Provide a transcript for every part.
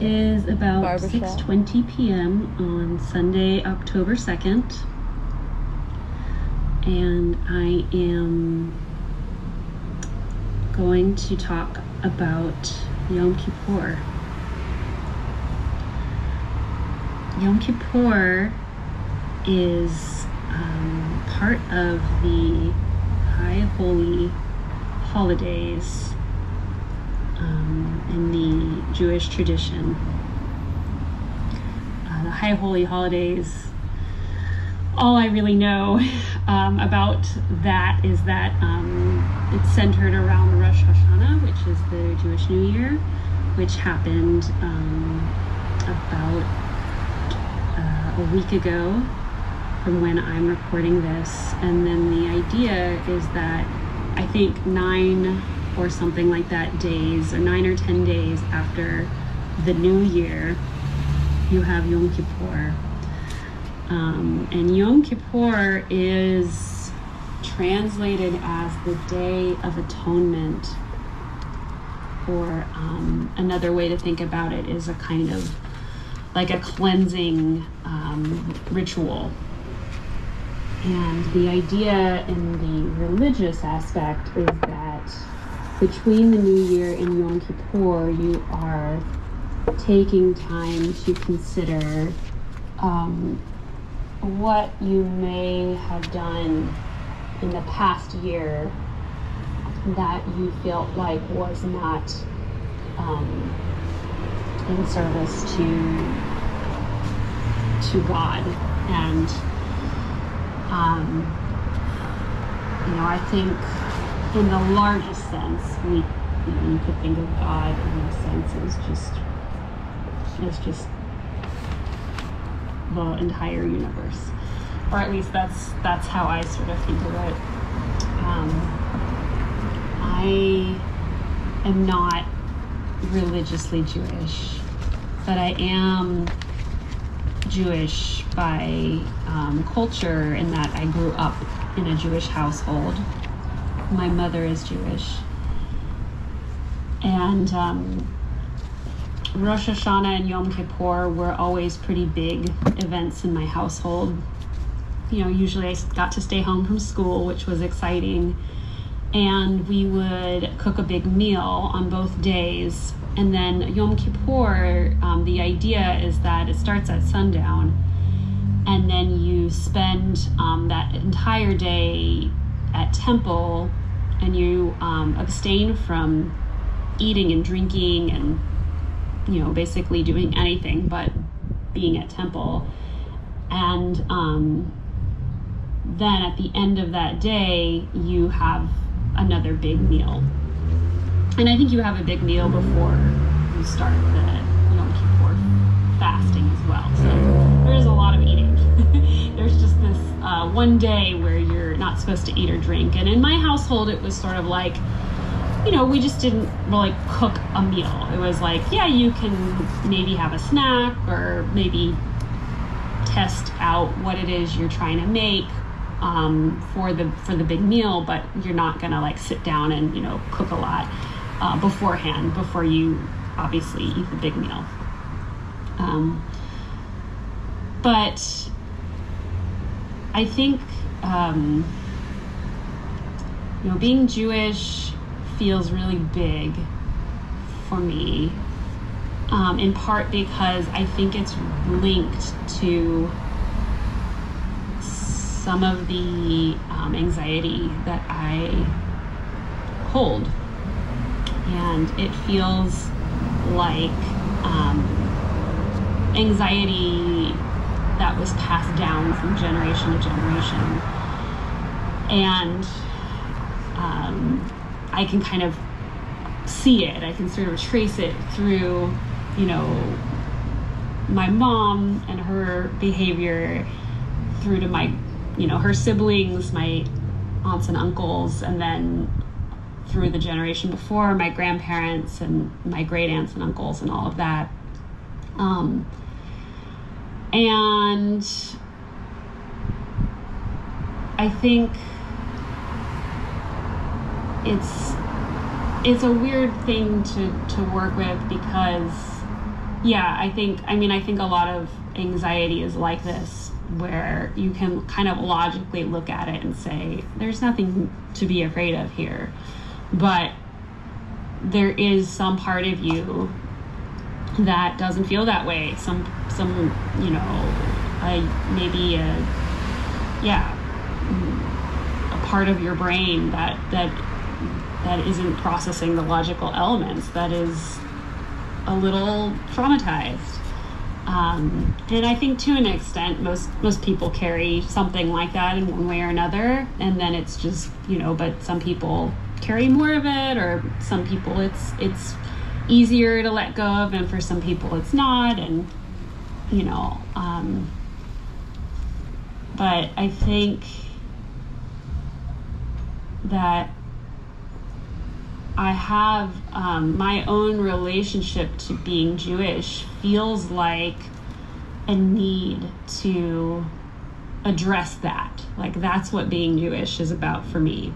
is about Barbershop. 6:20 p.m. on Sunday, October 2nd, and I am going to talk about Yom Kippur. Yom Kippur is part of the High Holy Holidays in the Jewish tradition. The High Holy Holidays, all I really know about that is that it's centered around Rosh Hashanah, which is the Jewish New Year, which happened about a week ago from when I'm recording this. And then the idea is that I think 9 or something like that days, or 9 or 10 days after the New Year, you have Yom Kippur. And Yom Kippur is translated as the Day of Atonement, or another way to think about it is a kind of like a cleansing ritual. And the idea in the religious aspect is that between the New Year and Yom Kippur, you are taking time to consider what you may have done in the past year that you felt like was not in service to God. And I think in the largest sense, you could think of God in a sense as just the entire universe, or at least that's how I sort of think of it. I am not religiously Jewish, but I am Jewish by culture, in that I grew up in a Jewish household. My mother is Jewish, and Rosh Hashanah and Yom Kippur were always pretty big events in my household. Usually I got to stay home from school, which was exciting, and we would cook a big meal on both days. And then Yom Kippur, the idea is that it starts at sundown, and then you spend that entire day at temple, and you abstain from eating and drinking and basically doing anything but being at temple. And then at the end of that day, you have another big meal. And I think you have a big meal before you start the Yom Kippur fasting as well. So there's a lot of eating. There's just this one day where you're not supposed to eat or drink. And in my household, it was sort of like, we just didn't really cook a meal. It was like, yeah, you can maybe have a snack, or maybe test out what it is you're trying to make for the big meal, but you're not gonna like sit down and cook a lot beforehand, before you obviously eat the big meal. But I think being Jewish feels really big for me, in part because I think it's linked to some of the anxiety that I hold. And it feels like anxiety that was passed down from generation to generation. And I can kind of see it. I can sort of trace it through, my mom and her behavior, through to my, her siblings, my aunts and uncles, and then through the generation before, my grandparents and my great aunts and uncles and all of that. And I think it's a weird thing to work with, because Yeah, I think a lot of anxiety is like this, where you can kind of logically look at it and say, there's nothing to be afraid of here. But there is some part of you that doesn't feel that way. Some maybe a part of your brain that isn't processing the logical elements, that is a little traumatized. And I think to an extent, most people carry something like that in one way or another, and then it's just, but some people carry more of it, or some people it's easier to let go of, and for some people it's not, and but I think that I have my own relationship to being Jewish feels like a need to address that. Like, that's what being Jewish is about for me.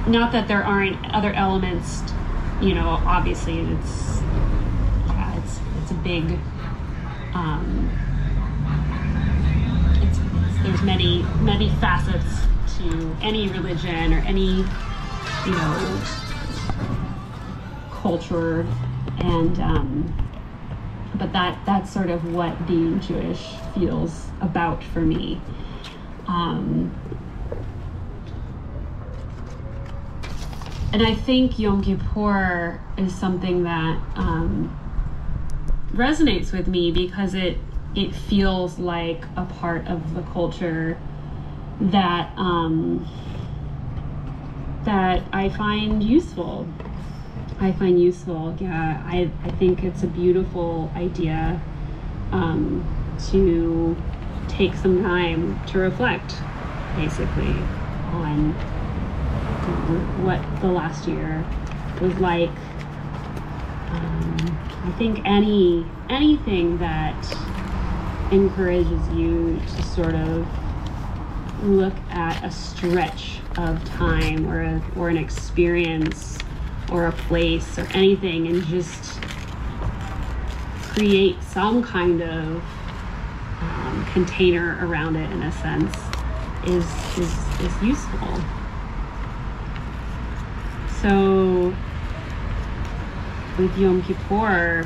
Not that there aren't other elements, obviously it's a big, there's many facets to any religion or any, culture, and but that's sort of what being Jewish feels about for me. And I think Yom Kippur is something that resonates with me because it feels like a part of the culture that that I find useful. Yeah, I think it's a beautiful idea to take some time to reflect, basically, on what the last year was like. I think anything that encourages you to sort of look at a stretch of time or an experience or a place or anything and just create some kind of container around it, in a sense, is useful. So with Yom Kippur,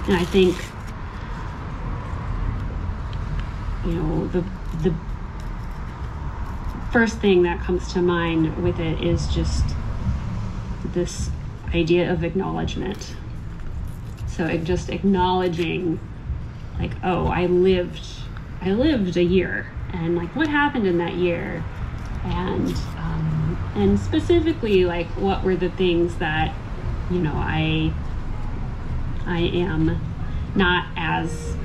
I think the first thing that comes to mind with it is just this idea of acknowledgement. So just acknowledging, like, oh, I lived a year, and like, what happened in that year, and specifically, like, what were the things that I am not as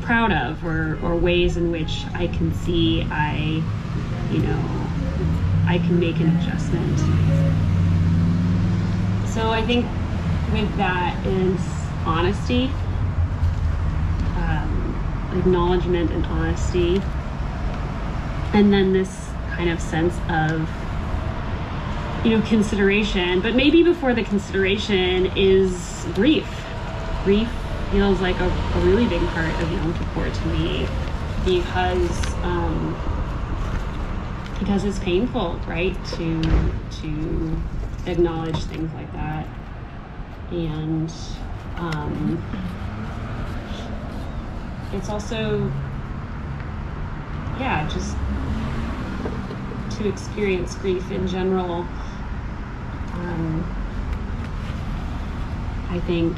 proud of, or ways in which I can see I can make an adjustment. So I think with that is honesty, acknowledgement and honesty, and then this kind of sense of consideration. But maybe before the consideration is grief. Grief feels like a really big part of Yom Kippur to me, because it's painful, right, to acknowledge things like that. And it's also, just to experience grief in general, I think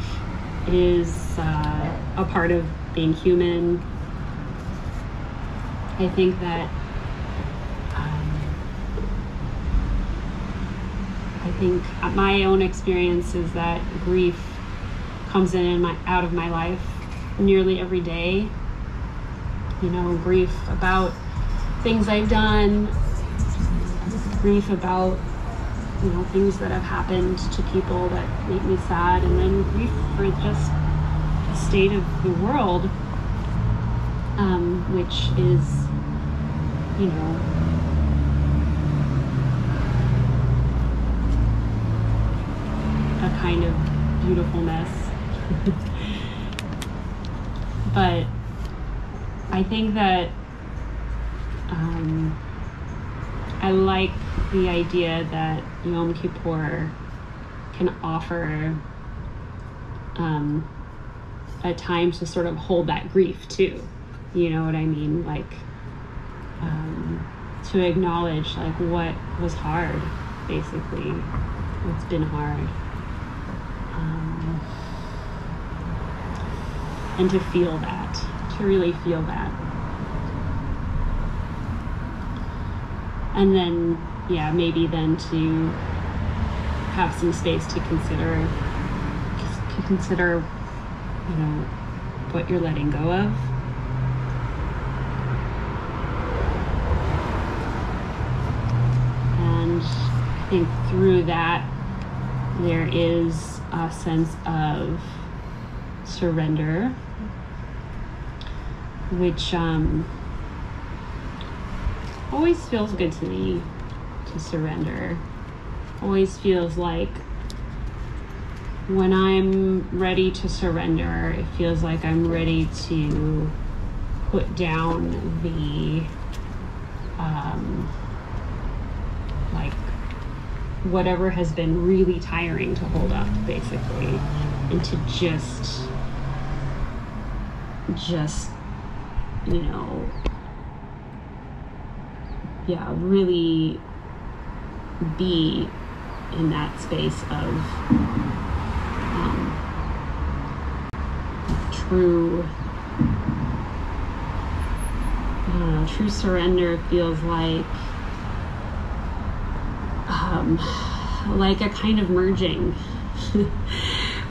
is a part of being human. I think that my own experience is that grief comes in and out of my life nearly every day. Grief about things I've done, grief about things that have happened to people that make me sad, and then grief for just the state of the world, which is kind of beautifulness. But I think that I like the idea that Yom Kippur can offer a time to sort of hold that grief too. You know what I mean? Like, to acknowledge like what was hard, basically, what's been hard. And to feel that, to really feel that. And then, yeah, maybe then to have some space to consider, you know, what you're letting go of. And I think through that, there is a sense of surrender, which always feels good to me, to surrender. Always feels like when I'm ready to surrender, it feels like I'm ready to put down the like whatever has been really tiring to hold up, basically, and to just you know, yeah, really be in that space of true, I don't know, true surrender feels like a kind of merging,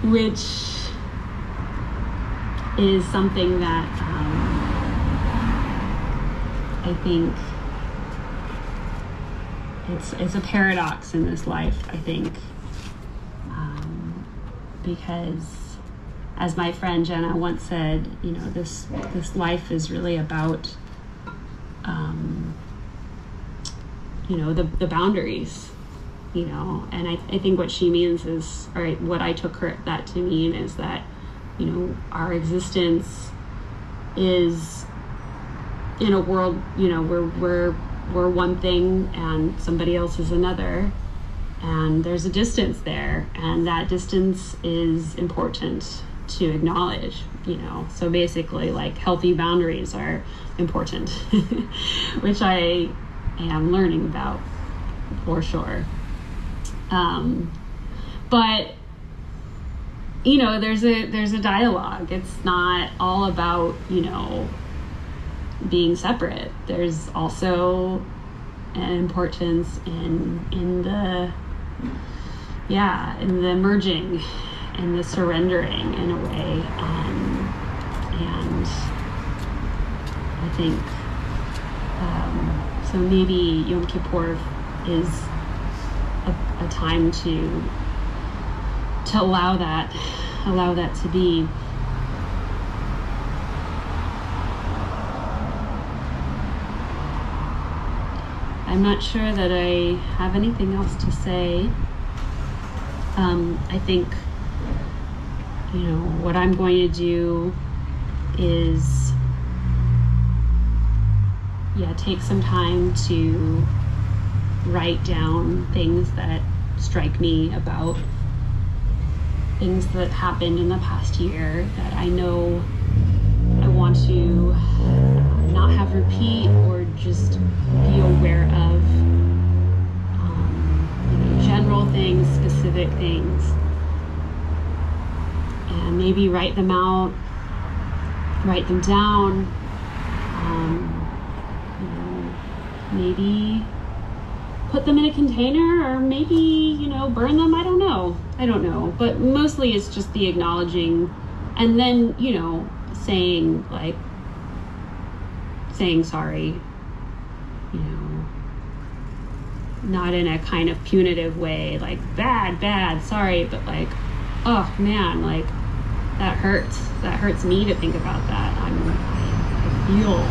which is something that I think it's a paradox in this life, I think, because as my friend Jenna once said, you know, this life is really about you know, the boundaries, you know, and I think what she means is, or what I took that to mean is that, you know, our existence is in a world, you know, we're one thing and somebody else is another, and there's a distance there, and that distance is important to acknowledge, you know. So basically, like, healthy boundaries are important, which I am learning about for sure. But you know, there's a dialogue. It's not all about, you know, being separate. There's also an importance in the merging, in the surrendering in a way, and I think so maybe Yom Kippur is a time to allow that to be. I'm not sure that I have anything else to say. I think, you know, what I'm going to do is, take some time to write down things that strike me about things that happened in the past year that I know I want to not have repeat, or just be aware of, you know, general things, specific things, and maybe write them out, write them down, you know, maybe put them in a container, or maybe, you know, burn them. I don't know, but mostly it's just the acknowledging, and then, you know, saying sorry, you know, not in a kind of punitive way, like bad, sorry, but like, oh man, like that hurts me to think about that. I feel